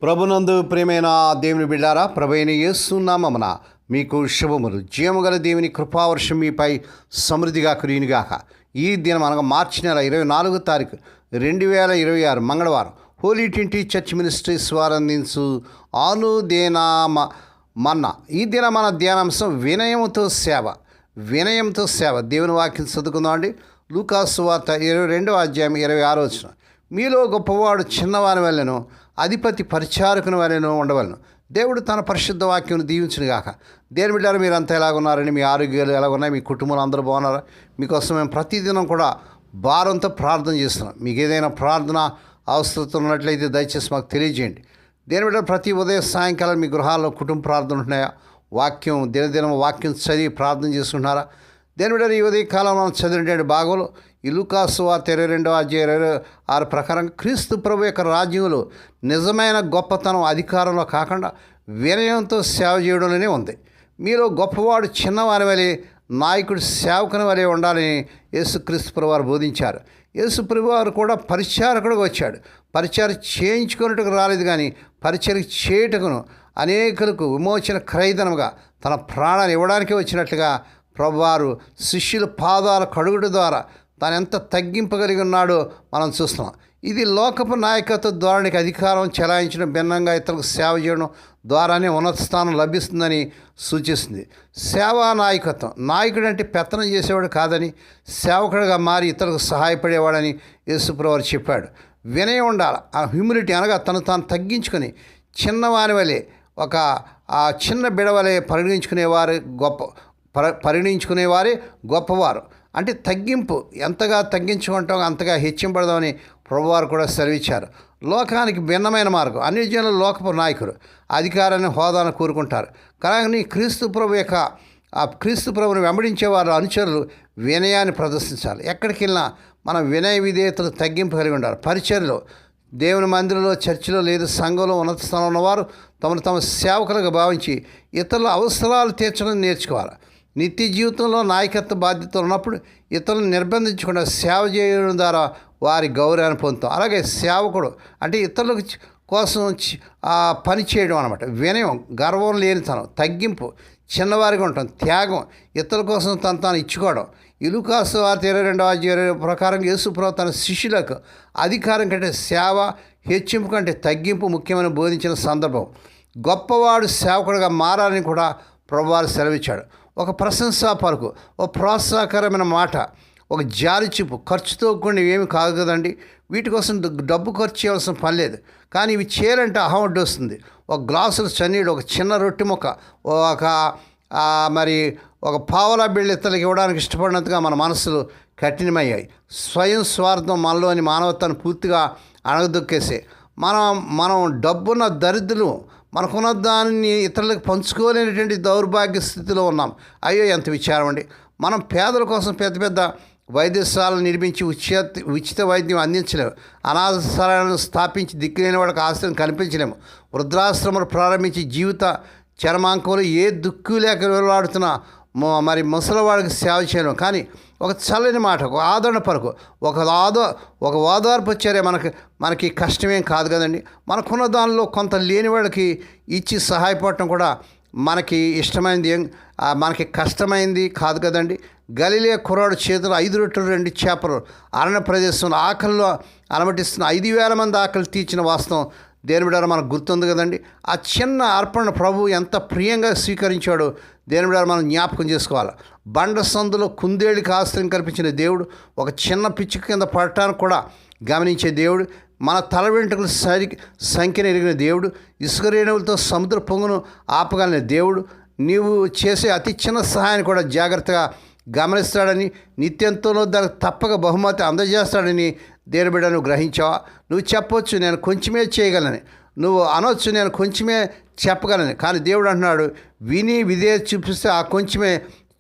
ప్రభునందు ప్రియమైన దేవుని బిడ్డారా, ప్రభువైన యేసు నామమున మీకు శుభములు. జీవముగల దేవుని కృపావర్షం మీపై సమృద్ధిగా కురియునుగాక. ఈ దినం అనగా మార్చి నెల 24వ తారీఖు 2026 మంగళవారం హోలీ ట్రింటీ చర్చ్ మినిస్ట్రీస్ వారు అందించు అనుదినామ మన్నా. ఈ దిన మన ధ్యానాంశం వినయముతో సేవ. వినయంతో సేవ. దేవుని వాక్యం చదువుకుందాం అండి. లూకాసు సువార్త 22వ అధ్యాయం 26వ వచనం. మీలో గొప్పవాడు చిన్నవాని వలెను, అధిపతి పరిచారకుని వలెను ఉండవలను. దేవుడు తన పరిశుద్ధ వాక్యం దీవించునుగాక. దేని బిడ్డారు, మీరు అంతా ఎలాగున్నారని, మీ ఆరోగ్యాలు ఎలాగున్నాయి, మీ కుటుంబాలు అందరూ బాగున్నారా? మీకోసం మేము ప్రతిదినం కూడా భారంతో ప్రార్థన చేస్తున్నాం. మీకు ఏదైనా ప్రార్థన అవసరం ఉన్నట్లయితే దయచేసి మాకు తెలియజేయండి. దేని బిడ్డారు, ప్రతి ఉదయం సాయంకాలం మీ గృహాల్లో కుటుంబ ప్రార్థన ఉంటున్నాయా? వాక్యం దినదినం వాక్యం చదివి ప్రార్థన చేసుకుంటున్నారా? దేని బిడ్డారు, ఈ ఉదయ కాలంలో మనం చదివినటువంటి భాగంలో ఈ లూకాసు సువార్త 22వ అధ్యాయం 26 ప్రకారం క్రీస్తు ప్రభు యొక్క రాజ్యంలో నిజమైన గొప్పతనం అధికారంలో కాకుండా వినయంతో సేవ చేయడంలోనే ఉంది. మీలో గొప్పవాడు చిన్నవాని వలె, నాయకుడు సేవకుని వలె ఉండాలని యేసుక్రీస్తు ప్రభు వారు బోధించారు. యేసు ప్రభు వారు కూడా పరిచారకుడిగా వచ్చాడు. పరిచారం చేయించుకున్నట్టుకు రాలేదు, కానీ పరిచయం చేయుటకును అనేకులకు విమోచన క్రయధనముగా తన ప్రాణాన్ని ఇవ్వడానికి వచ్చినట్లుగా ప్రభువారు శిష్యుల పాదాల కడుగుడు ద్వారా తాను ఎంత తగ్గింపగలిగి ఉన్నాడో మనం చూస్తున్నాం. ఇది లోకపు నాయకత్వ ధోరణికి అధికారం చెలాయించడం, భిన్నంగా ఇతరులకు సేవ చేయడం ద్వారానే ఉన్నత స్థానం లభిస్తుందని సూచిస్తుంది. సేవా నాయకత్వం. నాయకుడు అంటే పెత్తనం చేసేవాడు కాదని, సేవకుడిగా మారి ఇతరులకు సహాయపడేవాడని యేసుప్రభువు చెప్పాడు. వినయం ఉండాలి. ఆ హ్యూమిలిటీ అనగా తను తాను తగ్గించుకొని చిన్నవాని వలె, ఒక ఆ చిన్న బిడవలే పరిగణించుకునేవారే గొప్పవారు. అంటే తగ్గింపు. ఎంతగా తగ్గించుకుంటాం అంతగా హెచ్చింపడదామని ప్రభువారు కూడా సెలవిచ్చారు. లోకానికి భిన్నమైన మార్గం. అన్ని జనులు లోకపు నాయకులు అధికారాన్ని, హోదాను కోరుకుంటారు. కానీ క్రీస్తు ప్రభుని వెంబడించేవారు, అనుచరులు వినయాన్ని ప్రదర్శించాలి. ఎక్కడికి వెళ్ళినా మనం వినయ విధేయతలు తగ్గింపు కలిగి ఉండాలి. పరిచర్యలో, దేవుని మందిరంలో, చర్చిలో లేదు సంఘంలో ఉన్నత స్థానంలో ఉన్నవారు తమ సేవకులుగా భావించి ఇతరుల అవసరాలు తీర్చడం నేర్చుకోవాలి. నిత్య జీవితంలో నాయకత్వ బాధ్యతలు ఉన్నప్పుడు ఇతరులను నిర్బంధించకుండా సేవ చేయడం ద్వారా వారి గౌరవాన్ని పొందుతాం. అలాగే సేవకుడు అంటే ఇతరుల కోసం పని చేయడం అనమాట. వినయం, గర్వం లేనితనం, తగ్గింపు, చిన్నవారిగా ఉంటాం, త్యాగం, ఇతరుల కోసం తాను ఇచ్చుకోవడం. ఈ లూకాసు సువార్త 22వ అధ్యాయం ప్రకారం యేసుప్రభువు తన శిష్యులకు అధికారం కంటే సేవ, హెచ్చింపు కంటే తగ్గింపు ముఖ్యమని బోధించిన సందర్భం. గొప్పవాడు సేవకుడిగా మారాలని కూడా ప్రభువారు సెలవిచ్చాడు. ఒక ప్రశంసా పలుకు, ఒక ప్రోత్సాహకరమైన మాట, ఒక జారి చూపు. ఖర్చుతో కూడిన ఏమి కాదు కదండి. వీటి కోసం డబ్బు ఖర్చు చేయవలసిన పని లేదు. కానీ ఇవి చేయాలంటే అహం అడ్డు వస్తుంది. ఒక గ్లాసులు చన్నీడు, ఒక చిన్న రొట్టె ముక్క, ఒక పావలా బిళ్ళ ఇతరులకు ఇవ్వడానికి ఇష్టపడినంతగా మన మనసులు కఠినమయ్యాయి. స్వయం స్వార్థం మనలోని మానవత్వాన్ని పూర్తిగా అణగదొక్కేసే మనం డబ్బున్న దరిద్రులు, మనకున్న దాన్ని ఇతరులకు పంచుకోలేనటువంటి దౌర్భాగ్య స్థితిలో ఉన్నాం. అయ్యో, ఎంత విచారం అండి. మనం పేదల కోసం పెద్ద పెద్ద వైద్యశాలను నిర్మించి ఉచిత వైద్యం అందించలేము. అనాథాలయాలను స్థాపించి దిక్కులేని వాళ్ళకి ఆశ్రయం కల్పించలేము. వృద్ధాశ్రమాలు ప్రారంభించి జీవిత చరమాంకంలో ఏ దుక్కు లేక వెళ్ళాడుతున్న ముసలివాడికి సేవ చేయలేము. కానీ ఒక చల్లని మాట, ఒక ఆదరణ పరకు, ఒక ఓదార్పు చర్య మనకి కష్టమేం కాదు కదండి. మనకున్న దానిలో కొంత లేని వాళ్ళకి ఇచ్చి సహాయపడటం కూడా మనకి ఇష్టమైంది, మనకి కష్టమైంది కాదు కదండి. గలిలే కుర్రాడు చేతులు 5 రొట్టెలు 2 చేపలు అరణ్య ప్రదేశంలో ఆకలిలో అలమటిస్తున్న 5,000 మంది ఆకలి తీర్చిన వాస్తవం దేని బిడ్డారా మనకు గుర్తుంది కదండి. ఆ చిన్న అర్పణ ప్రభు ఎంత ప్రియంగా స్వీకరించాడో దేని బిడ్డారా మనం జ్ఞాపకం చేసుకోవాలి. బండ సందులో కుందేళ్ళకి ఆశ్రయం కల్పించిన దేవుడు, ఒక చిన్న పిచ్చుక కింద పడటానికి కూడా గమనించే దేవుడు, మన తల వెంట్రుకల సంఖ్యను ఎరిగిన దేవుడు, ఇసుక రేణువులతో సముద్ర పొంగును ఆపగలిగిన దేవుడు, నీవు చేసే అతి చిన్న సహాయాన్ని కూడా జాగ్రత్తగా గమనిస్తాడని, నిత్యంతో దానికి తప్పక బహుమతి అందజేస్తాడని దేని బిడ్డ నువ్వు గ్రహించావా? నువ్వు చెప్పొచ్చు, నేను కొంచెమే చేయగలని, నువ్వు అనొచ్చు, నేను కొంచెమే చెప్పగలని. కానీ దేవుడు అంటున్నాడు, విని విధేయత చూపిస్తే ఆ కొంచెమే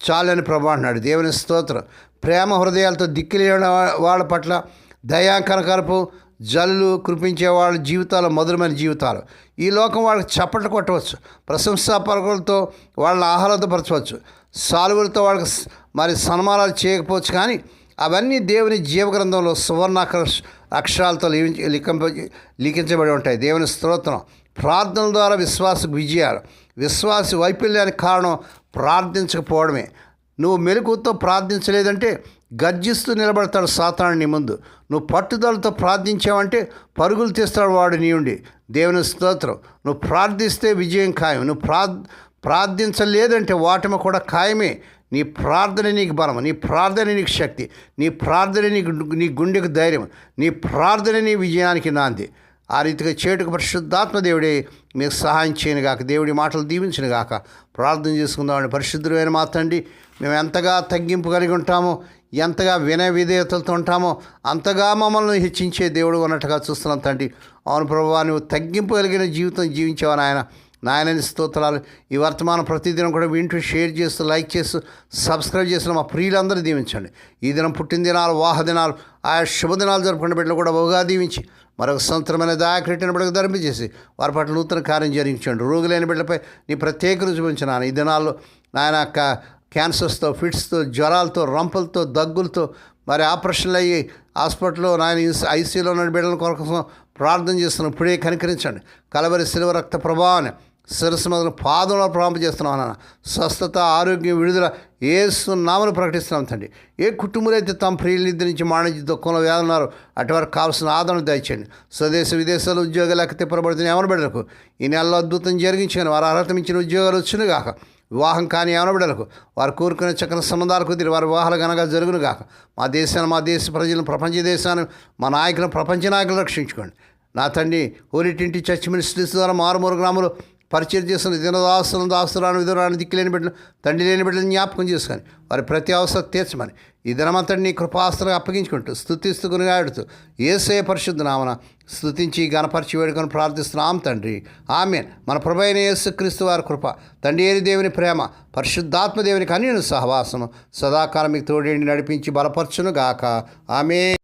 చాలని ప్రభు అంటున్నాడు. దేవుని స్తోత్రం. ప్రేమ హృదయాలతో దిక్కులేని వాళ్ళ పట్ల దయా కనకరపు జల్లు కురిపించే వాళ్ళ జీవితాలు మధురమైన జీవితాలు. ఈ లోకం వాళ్ళకి చప్పట్లు కొట్టవచ్చు, ప్రశంసా పలుకులతో వాళ్ళని ఆహ్లాదపరచవచ్చు, సాలువులతో వాళ్ళకి సన్మానాలు చేయకపోవచ్చు. కానీ అవన్నీ దేవుని జీవగ్రంథంలో సువర్ణ అక్షరాలతో లిఖించబడి ఉంటాయి. దేవుని స్తోత్రం. ప్రార్థన ద్వారా విశ్వాసకు విజయాలు. విశ్వాస వైఫల్యానికి కారణం ప్రార్థించకపోవడమే. నువ్వు మెలకువతో ప్రార్థించలేదంటే గర్జిస్తూ నిలబడతాడు సాతాను నీ ముందు. నువ్వు పట్టుదలతో ప్రార్థించావంటే పరుగులు తీస్తాడు వాడు నీ ఉండి. దేవుని స్తోత్రం. నువ్వు ప్రార్థిస్తే విజయం ఖాయం. నువ్వు ప్రార్థించలేదంటే ఓటమి కూడా ఖాయమే. నీ ప్రార్థన నీకు బలం, నీ ప్రార్థన నీకు శక్తి, నీ ప్రార్థన నీ గుండెకు ధైర్యం, నీ ప్రార్థన నీ విజయానికి నాంది. ఆ రీతిగా చేటుకు పరిశుద్ధాత్మ దేవుడే మీకు సహాయం చేయను గాక. దేవుడి మాటలు దీవించిన గాక. ప్రార్థన చేసుకుందామండి. పరిశుద్ధుడైన మా తండ్రి, మేము ఎంతగా తగ్గింపు కలిగి ఉంటామో, ఎంతగా వినయ విధేయతలతో ఉంటామో అంతగా మమ్మల్ని హెచ్చించే దేవుడు ఉన్నట్టుగా చూస్తున్నాం తండ్రి. అవును ప్రభువా, నువ్వు తగ్గింపు కలిగిన జీవితం జీవించావు నాయనని స్తోత్రాలు. ఈ వర్తమానం ప్రతిదినం కూడా వింటూ షేర్ చేస్తూ లైక్ చేస్తూ సబ్స్క్రైబ్ చేసిన మా ప్రియులందరూ దీవించండి. ఈ దినం పుట్టిన దినాలు, వాహ దినాలు, ఆయా శుభదినాలు జరుపుకునే బిడ్డలు కూడా బహుగా దీవించి మరొక సంవత్సరమైన దాయకరెట్టిన బిడ్డకు ధరింపజేసి వారి పట్ల నూతన కార్యం జరిగించండి. రోగులైన బిడ్డలపై నీ ప్రత్యేక రుచి ఉంచినాను. ఈ దినాల్లో నాయన క్యాన్సర్స్తో, ఫిట్స్తో, జ్వరాలతో, రంపలతో, దగ్గులతో మరి ఆపరేషన్లు అయ్యి హాస్పిటల్లో నాయన ఐసీయూలో ఉన్న బిడ్డల కొరకు ప్రార్థన చేస్తున్నాం. ఇప్పుడే కనికరించండి. కలవరి శిలువ రక్త ప్రభావాన్ని శిరస్సు మొదలు పాదంలో ప్రారంభం నాన్న. స్వస్థత, ఆరోగ్యం, విడుదల యేసు నామమున ప్రకటిస్తున్నాం తండ్రి. ఏ కుటుంబాలు అయితే తమ ప్రియుల నిద్ర నుంచి మానసిక దుఃఖంలో వ్యాధున్నారు అటు వరకు కావాల్సిన ఆదరణ దయచేయండి. స్వదేశ విదేశాలు ఉద్యోగాలకు తిప్పబడుతున్న ఎవరి బిడ్డలకు ఈ నెలలో అద్భుతం జరిగించాను. వారు అర్హత మించిన ఉద్యోగాలు వచ్చిన గాక. వివాహం కాని ఎవరి బిడ్డలకు వారు కోరుకునే చక్కని సంబంధాలు కుదిరి వారి వివాహాలు ఘనంగా జరుగును గాక. మా దేశాన్ని, మా దేశ ప్రజలను, ప్రపంచ దేశాన్ని, మా నాయకులను, ప్రపంచ నాయకులను రక్షించుకోండి నా తండ్రి. హోలీ చర్చ్ మినిస్ట్రీస్ ద్వారా మారుమూరు గ్రామంలో పరిచయం చేస్తున్న దినదాస్తులను, దాస్తురాను, విధురాను, దిక్కులేని బిడ్డలు, తండ్రి లేని బిడ్డలను జ్ఞాపకం చేసుకొని వారి ప్రతి అవసరం తీర్చమని ఈ దినమంతటి నీ కృపాస్తులను అప్పగించుకుంటూ స్తుతిస్తూ గునిగాడుతూ యేసయ్య పరిశుద్ధ నామమున స్తుతించి గణపరిచి వేడుకొని ప్రార్థిస్తున్నాం తండ్రి. ఆమేన్. మన ప్రభు అయిన యేసుక్రీస్తు వారి కృప, తండ్రి అయిన దేవుని ప్రేమ, పరిశుద్ధాత్మ దేవునికి అన్యుని సహవాసము సదాకాలం మీకు తోడేండి నడిపించి బలపరచును గాక. ఆమేన్.